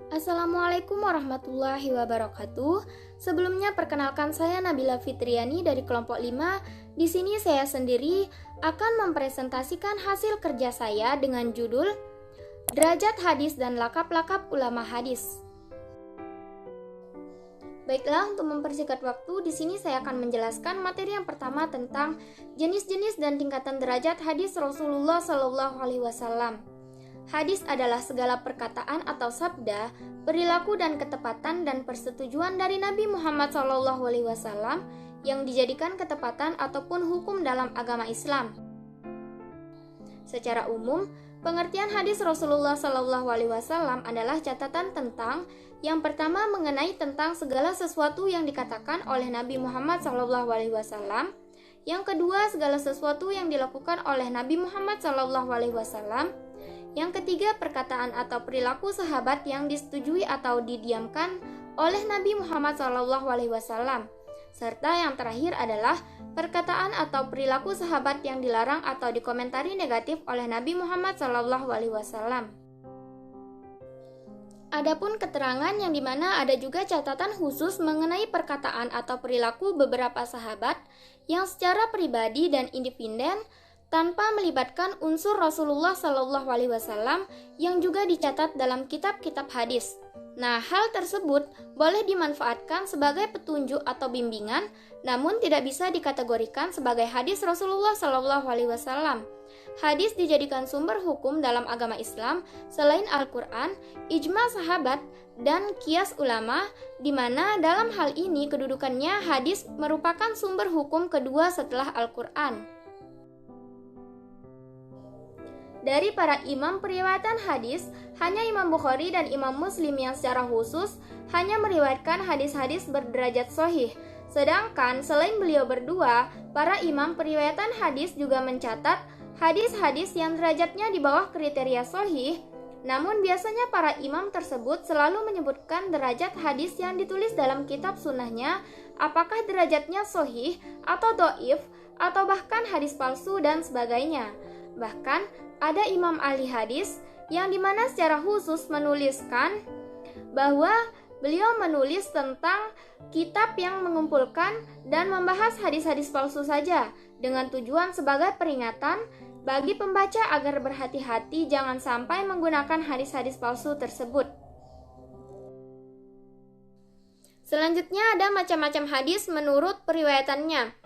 Assalamualaikum warahmatullahi wabarakatuh. Sebelumnya perkenalkan saya Nabila Fitriani dari kelompok 5. Di sini saya sendiri akan mempresentasikan hasil kerja saya dengan judul Derajat Hadis dan Lakap-lakap Ulama Hadis. Baiklah, untuk mempersingkat waktu, di sini saya akan menjelaskan materi yang pertama tentang jenis-jenis dan tingkatan derajat hadis Rasulullah SAW. Hadis adalah segala perkataan atau sabda, perilaku dan ketepatan dan persetujuan dari Nabi Muhammad SAW yang dijadikan ketepatan ataupun hukum dalam agama Islam. Secara umum, pengertian hadis Rasulullah SAW adalah catatan tentang yang pertama mengenai tentang segala sesuatu yang dikatakan oleh Nabi Muhammad SAW. Yang kedua, segala sesuatu yang dilakukan oleh Nabi Muhammad SAW. Yang ketiga, perkataan atau perilaku sahabat yang disetujui atau didiamkan oleh Nabi Muhammad SAW. Serta yang terakhir adalah perkataan atau perilaku sahabat yang dilarang atau dikomentari negatif oleh Nabi Muhammad SAW. Adapun keterangan yang dimana ada juga catatan khusus mengenai perkataan atau perilaku beberapa sahabat yang secara pribadi dan independen tanpa melibatkan unsur Rasulullah SAW yang juga dicatat dalam kitab-kitab hadis. Nah, hal tersebut boleh dimanfaatkan sebagai petunjuk atau bimbingan, namun tidak bisa dikategorikan sebagai hadis Rasulullah SAW. Hadis dijadikan sumber hukum dalam agama Islam selain Al-Quran, ijma sahabat, dan qiyas ulama, di mana dalam hal ini kedudukannya hadis merupakan sumber hukum kedua setelah Al-Quran. Dari para imam periwayatan hadis, hanya Imam Bukhari dan Imam Muslim yang secara khusus hanya meriwayatkan hadis-hadis berderajat sahih. Sedangkan selain beliau berdua, para imam periwayatan hadis juga mencatat hadis-hadis yang derajatnya di bawah kriteria sahih. Namun biasanya para imam tersebut selalu menyebutkan derajat hadis yang ditulis dalam kitab sunnahnya, apakah derajatnya sahih atau dhaif atau bahkan hadis palsu dan sebagainya. Bahkan ada imam ahli hadis yang dimana secara khusus menuliskan bahwa beliau menulis tentang kitab yang mengumpulkan dan membahas hadis-hadis palsu saja dengan tujuan sebagai peringatan bagi pembaca agar berhati-hati jangan sampai menggunakan hadis-hadis palsu tersebut. Selanjutnya ada macam-macam hadis menurut periwayatannya.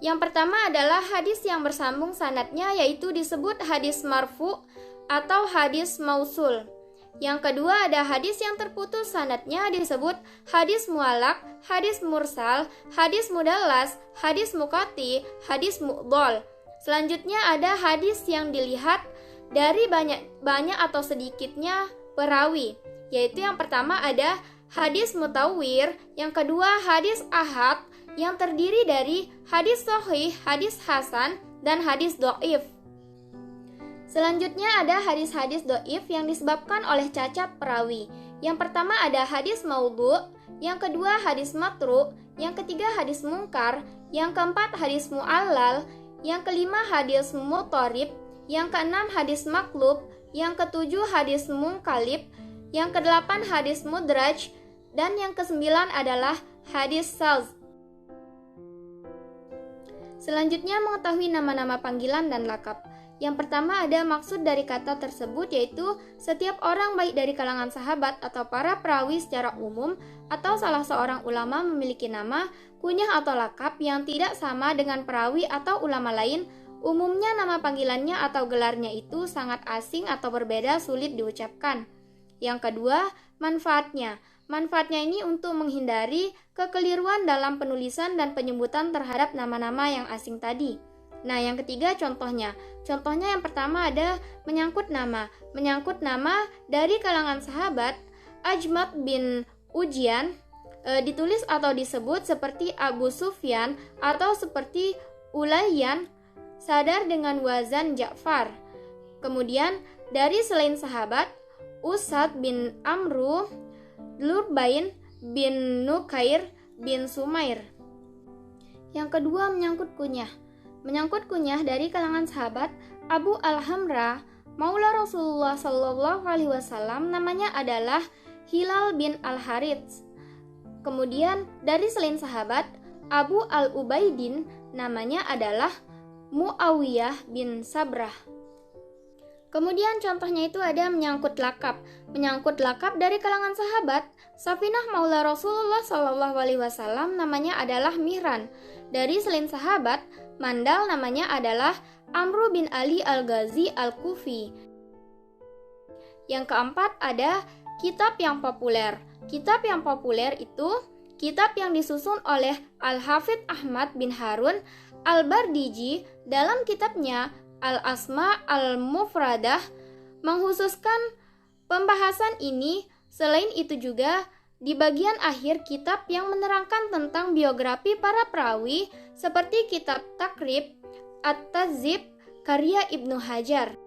Yang pertama adalah hadis yang bersambung sanadnya, yaitu disebut hadis marfu atau hadis mausul. Yang kedua ada hadis yang terputus sanadnya, disebut hadis mu'allaq, hadis mursal, hadis mudallas, hadis muqati, hadis mu'dhal. Selanjutnya ada hadis yang dilihat dari banyak atau sedikitnya perawi, yaitu yang pertama ada hadis mutawwir, yang kedua hadis ahad, yang terdiri dari hadis sahih, hadis hasan, dan hadis dhaif. Selanjutnya ada hadis-hadis dhaif yang disebabkan oleh cacat perawi. Yang pertama ada hadis maudhu', yang kedua hadis matru', yang ketiga hadis mungkar, yang keempat hadis mu'allal, yang kelima hadis mutharib, yang keenam hadis maklub, yang ketujuh hadis mungkalib, yang kedelapan hadis mudraj, dan yang kesembilan adalah hadis saz. Selanjutnya mengetahui nama-nama panggilan dan lakap. Yang pertama ada maksud dari kata tersebut, yaitu setiap orang baik dari kalangan sahabat atau para perawi secara umum atau salah seorang ulama memiliki nama, kunyah atau lakap yang tidak sama dengan perawi atau ulama lain. Umumnya nama panggilannya atau gelarnya itu sangat asing atau berbeda, sulit diucapkan. Yang kedua, manfaatnya. Manfaatnya ini untuk menghindari kekeliruan dalam penulisan dan penyebutan terhadap nama-nama yang asing tadi. Nah, yang ketiga contohnya. Contohnya yang pertama ada menyangkut nama. Menyangkut nama dari kalangan sahabat Ajmat bin Ujian ditulis atau disebut seperti Abu Sufyan atau seperti Ulayyan, sadar dengan wazan Ja'far. Kemudian dari selain sahabat Usad bin Amru, Lurbain bin Nukair bin Sumair. Yang kedua menyangkut kunyah. Menyangkut kunyah dari kalangan sahabat Abu Al-Hamra, Maula Rasulullah Shallallahu Alaihi Wasallam namanya adalah Hilal bin Al-Harits. Kemudian dari selain sahabat, Abu Al-Ubaidin namanya adalah Muawiyah bin Sabrah. Kemudian contohnya itu ada menyangkut lakap. Menyangkut lakap dari kalangan sahabat, Safinah Maula Rasulullah Shallallahu Alaihi Wasallam namanya adalah Mihran. Dari selain sahabat, Mandal namanya adalah Amru bin Ali Al-Ghazi Al-Kufi. Yang keempat ada kitab yang populer. Kitab yang populer itu kitab yang disusun oleh Al-Hafidh Ahmad bin Harun Al-Bardiji dalam kitabnya Al-Asma Al-Mufradah menghususkan pembahasan ini. Selain itu juga di bagian akhir kitab yang menerangkan tentang biografi para perawi seperti kitab Takrib, At-Tazib, karya Ibnu Hajar.